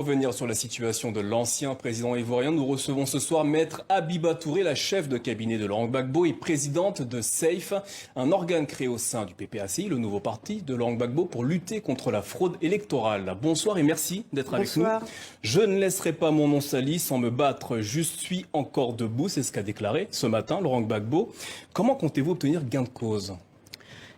Revenir sur la situation de l'ancien président ivoirien, nous recevons ce soir Maître Habiba Touré, la chef de cabinet de Laurent Gbagbo et présidente de SAFE, un organe créé au sein du PPACI, le nouveau parti de Laurent Gbagbo, pour lutter contre la fraude électorale. Bonsoir et merci d'être avec nous. Je ne laisserai pas mon nom sali sans me battre, je suis encore debout, c'est ce qu'a déclaré ce matin Laurent Gbagbo. Comment comptez-vous obtenir gain de cause?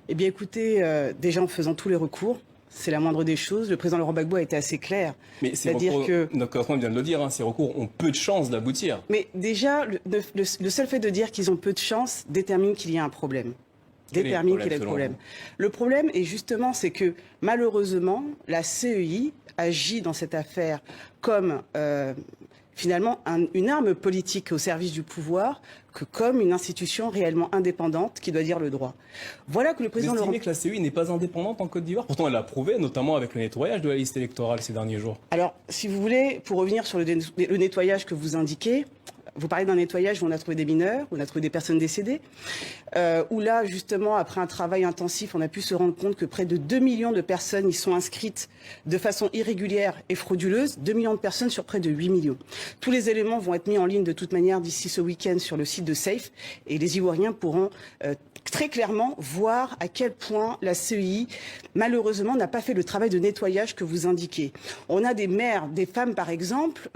Eh bien écoutez, déjà en faisant tous les recours. C'est la moindre des choses. Le président Laurent Gbagbo a été assez clair. Mais c'est-à-dire que notre correspondant vient de le dire, ces recours ont peu de chances d'aboutir. Mais déjà, le seul fait de dire qu'ils ont peu de chances détermine qu'il y a un problème. Détermine qu'il y a un problème. Le problème est justement, c'est que malheureusement, la CEI agit dans cette affaire comme finalement une arme politique au service du pouvoir que comme une institution réellement indépendante qui doit dire le droit. Voilà que le président Laurent... Vous estimez que la CEI n'est pas indépendante en Côte d'Ivoire? Pourtant, elle l'a prouvé, notamment avec le nettoyage de la liste électorale ces derniers jours. Alors, si vous voulez, pour revenir sur le nettoyage que vous indiquez, vous parlez d'un nettoyage où on a trouvé des mineurs, où on a trouvé des personnes décédées, où là, justement, après un travail intensif, on a pu se rendre compte que près de 2 millions de personnes y sont inscrites de façon irrégulière et frauduleuse, 2 millions de personnes sur près de 8 millions. Tous les éléments vont être mis en ligne de toute manière d'ici ce week-end sur le site de SAFE et les Ivoiriens pourront très clairement voir à quel point la CEI, malheureusement, n'a pas fait le travail de nettoyage que vous indiquez. On a des maires, des femmes par exemple,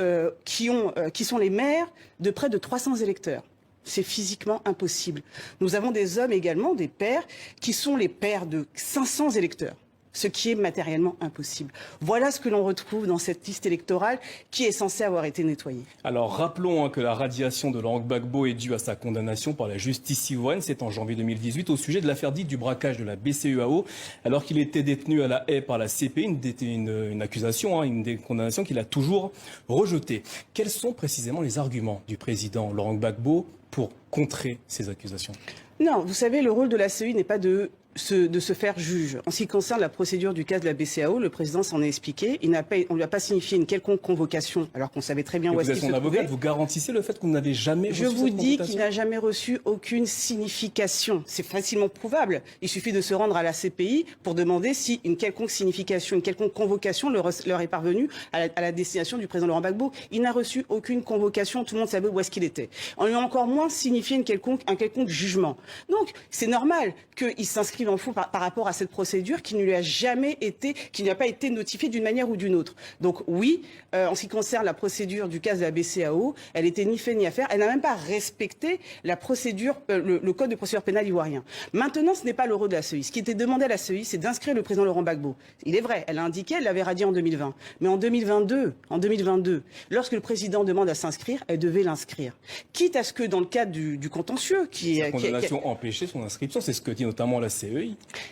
qui sont les maires de près de 300 électeurs. C'est physiquement impossible. Nous avons des hommes également, des pères, qui sont les pères de 500 électeurs. Ce qui est matériellement impossible. Voilà ce que l'on retrouve dans cette liste électorale qui est censée avoir été nettoyée. Alors rappelons que la radiation de Laurent Gbagbo est due à sa condamnation par la justice ivoirienne. C'est en janvier 2018 au sujet de l'affaire dite du braquage de la BCEAO, alors qu'il était détenu à La Haye par la CPI, une accusation, une condamnation qu'il a toujours rejetée. Quels sont précisément les arguments du président Laurent Gbagbo pour contrer ces accusations? Non, vous savez, le rôle de la CEI n'est pas de se faire juge. En ce qui concerne la procédure du cas de la BCEAO, le président s'en est expliqué. On ne lui a pas signifié une quelconque convocation, alors qu'on savait très bien où est-ce qu'il se trouvait. Vous êtes son avocat, vous garantissez le fait que vous n'avez jamais reçu cette convocation? Je vous dis qu'il n'a jamais reçu aucune signification. C'est facilement prouvable. Il suffit de se rendre à la CPI pour demander si une quelconque signification, une quelconque convocation leur est parvenue à la destination du président Laurent Gbagbo. Il n'a reçu aucune convocation. Tout le monde savait où est-ce qu'il était. On lui a encore moins signifié un quelconque jugement. Donc, c'est normal qu'il s'inscrive en faux par rapport à cette procédure qui ne lui a jamais été, qui n'a pas été notifiée d'une manière ou d'une autre. Donc oui, en ce qui concerne la procédure du cas de la BCEAO, elle n'était ni fait ni à faire. Elle n'a même pas respecté la procédure, le code de procédure pénale ivoirien. Maintenant, ce n'est pas le rôle de la CEI. Ce qui était demandé à la CEI, c'est d'inscrire le président Laurent Gbagbo. Il est vrai, elle a indiqué, elle l'avait radié en 2020. Mais en 2022, lorsque le président demande à s'inscrire, elle devait l'inscrire. Quitte à ce que dans le cadre du contentieux, sa condamnation empêchait son inscription, c'est ce que dit notamment la CEI.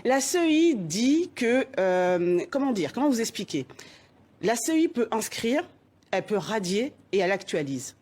La CEI dit que, comment vous expliquer? La CEI peut inscrire, elle peut radier et elle actualise.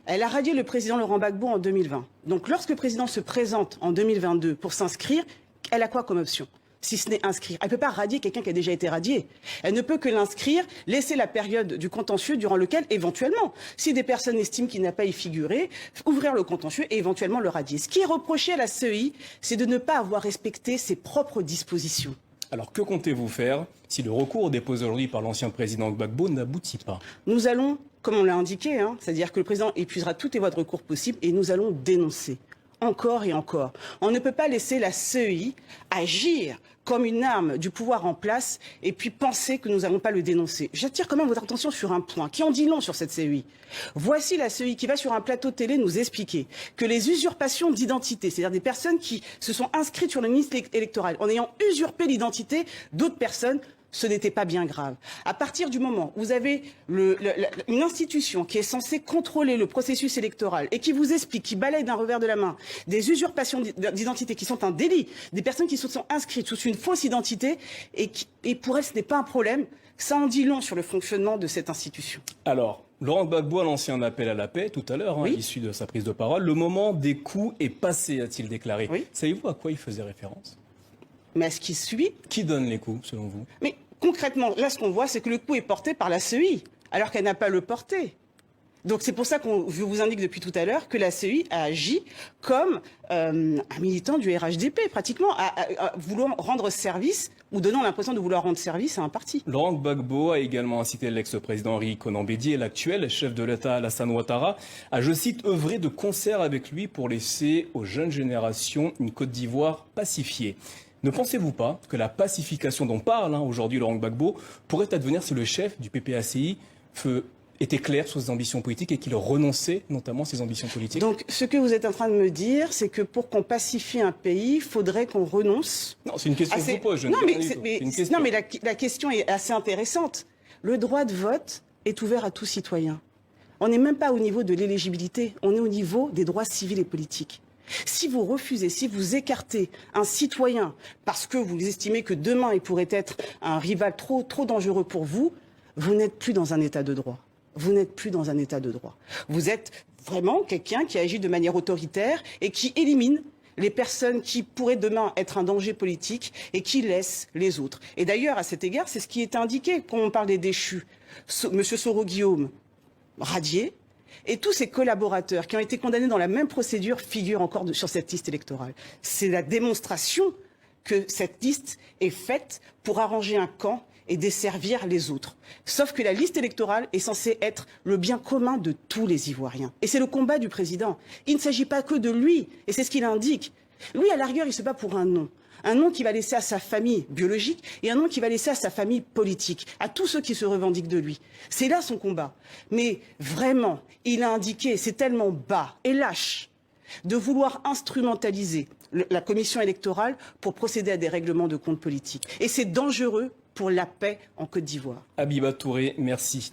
Elle a radié le président Laurent Gbagbo en 2020. Donc lorsque le président se présente en 2022 pour s'inscrire, elle a quoi comme option? Si ce n'est inscrire. Elle ne peut pas radier quelqu'un qui a déjà été radié. Elle ne peut que l'inscrire, laisser la période du contentieux durant lequel, éventuellement, si des personnes estiment qu'il n'a pas y figuré, ouvrir le contentieux et éventuellement le radier. Ce qui est reproché à la CEI, c'est de ne pas avoir respecté ses propres dispositions. Alors que comptez-vous faire si le recours déposé aujourd'hui par l'ancien président Gbagbo n'aboutit pas? Nous allons, comme on l'a indiqué, c'est-à-dire que le président épuisera toutes les voies de recours possibles et nous allons dénoncer. Encore et encore. On ne peut pas laisser la CEI agir comme une arme du pouvoir en place et puis penser que nous n'allons pas le dénoncer. J'attire quand même votre attention sur un point qui en dit long sur cette CEI. Voici la CEI qui va sur un plateau télé nous expliquer que les usurpations d'identité, c'est-à-dire des personnes qui se sont inscrites sur la liste électorale en ayant usurpé l'identité d'autres personnes, ce n'était pas bien grave. À partir du moment où vous avez une institution qui est censée contrôler le processus électoral et qui vous explique, qui balaye d'un revers de la main des usurpations d'identité qui sont un délit, des personnes qui se sont inscrites sous une fausse identité et pour elles ce n'est pas un problème, ça en dit long sur le fonctionnement de cette institution. Alors, Laurent Gbagbo a lancé un appel à la paix tout à l'heure, issu de sa prise de parole. Le moment des coups est passé, a-t-il déclaré. Oui. Savez-vous à quoi il faisait référence? Mais à ce qui suit... Qui donne les coups, selon vous? Mais concrètement, là, ce qu'on voit, c'est que le coup est porté par la CEI, alors qu'elle n'a pas le porté. Donc c'est pour ça que je vous indique depuis tout à l'heure que la CEI a agi comme un militant du RHDP, pratiquement, à vouloir rendre service ou donnant l'impression de vouloir rendre service à un parti. Laurent Gbagbo a également incité l'ex-président Henri Konan Bédié et l'actuel chef de l'État Alassane Ouattara à, je cite, œuvrer de concert avec lui pour laisser aux jeunes générations une Côte d'Ivoire pacifiée. Ne pensez-vous pas que la pacification dont parle aujourd'hui Laurent Gbagbo pourrait advenir si le chef du PPACI était clair sur ses ambitions politiques et qu'il renonçait notamment à ses ambitions politiques? Donc ce que vous êtes en train de me dire, c'est que pour qu'on pacifie un pays, il faudrait qu'on renonce... Non, c'est une question que je vous pose. Non, mais la question est assez intéressante. Le droit de vote est ouvert à tout citoyen. On n'est même pas au niveau de l'éligibilité, on est au niveau des droits civils et politiques. Si vous refusez, si vous écartez un citoyen parce que vous estimez que demain il pourrait être un rival trop dangereux pour vous, vous n'êtes plus dans un état de droit. Vous n'êtes plus dans un état de droit. Vous êtes vraiment quelqu'un qui agit de manière autoritaire et qui élimine les personnes qui pourraient demain être un danger politique et qui laissent les autres. Et d'ailleurs, à cet égard, c'est ce qui est indiqué quand on parle des déchus. Monsieur Soro-Guillaume, radié, et tous ses collaborateurs qui ont été condamnés dans la même procédure figurent encore sur cette liste électorale. C'est la démonstration que cette liste est faite pour arranger un camp et desservir les autres. Sauf que la liste électorale est censée être le bien commun de tous les Ivoiriens. Et c'est le combat du président. Il ne s'agit pas que de lui, et c'est ce qu'il indique. Lui, à la rigueur, il se bat pour un nom. Un nom qui va laisser à sa famille biologique et un nom qui va laisser à sa famille politique, à tous ceux qui se revendiquent de lui. C'est là son combat. Mais vraiment, il a indiqué, c'est tellement bas et lâche de vouloir instrumentaliser la commission électorale pour procéder à des règlements de comptes politiques. Et c'est dangereux pour la paix en Côte d'Ivoire. Habiba Touré, merci.